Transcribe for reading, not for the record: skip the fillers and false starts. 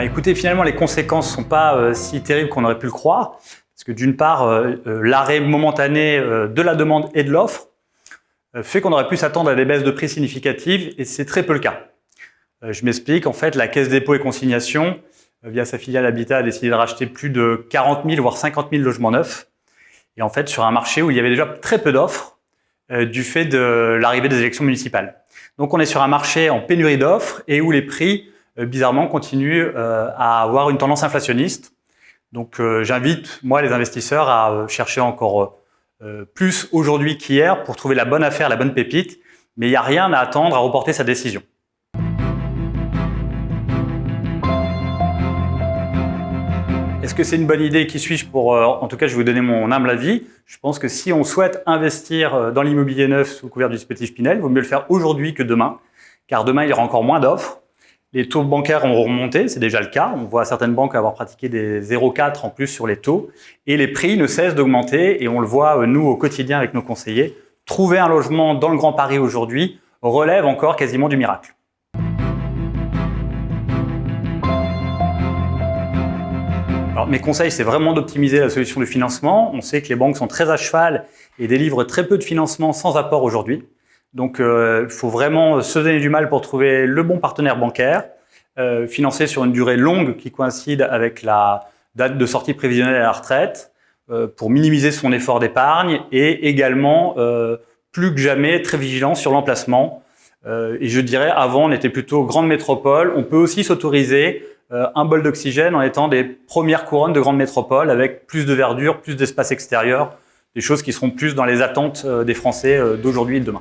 Écoutez, finalement, les conséquences ne sont pas si terribles qu'on aurait pu le croire. Parce que d'une part, l'arrêt momentané de la demande et de l'offre fait qu'on aurait pu s'attendre à des baisses de prix significatives et c'est très peu le cas. Je m'explique, en fait, la Caisse dépôt et consignation, via sa filiale Habitat, a décidé de racheter plus de 40 000 voire 50 000 logements neufs. Et en fait, sur un marché où il y avait déjà très peu d'offres du fait de l'arrivée des élections municipales. Donc on est sur un marché en pénurie d'offres et où les prix bizarrement, continue à avoir une tendance inflationniste. Donc, j'invite, moi, les investisseurs à chercher encore plus aujourd'hui qu'hier pour trouver la bonne affaire, la bonne pépite. Mais il n'y a rien à attendre à reporter sa décision. Est-ce que c'est une bonne idée? Qui suis-je pour… en tout cas, je vais vous donner mon humble avis. Je pense que si on souhaite investir dans l'immobilier neuf sous couvert du dispositif Pinel, il vaut mieux le faire aujourd'hui que demain. Car demain, il y aura encore moins d'offres. Les taux bancaires ont remonté, c'est déjà le cas. On voit certaines banques avoir pratiqué des 0,4 en plus sur les taux. Et les prix ne cessent d'augmenter et on le voit, nous, au quotidien avec nos conseillers. Trouver un logement dans le Grand Paris aujourd'hui relève encore quasiment du miracle. Alors, mes conseils, c'est vraiment d'optimiser la solution de financement. On sait que les banques sont très à cheval et délivrent très peu de financement sans apport aujourd'hui. Donc, il faut vraiment se donner du mal pour trouver le bon partenaire bancaire, financer sur une durée longue qui coïncide avec la date de sortie prévisionnelle à la retraite, pour minimiser son effort d'épargne et également, plus que jamais, très vigilant sur l'emplacement. Et je dirais, avant, on était plutôt grande métropole. On peut aussi s'autoriser un bol d'oxygène en étant des premières couronnes de grandes métropoles avec plus de verdure, plus d'espace extérieur, des choses qui seront plus dans les attentes des Français d'aujourd'hui et de demain.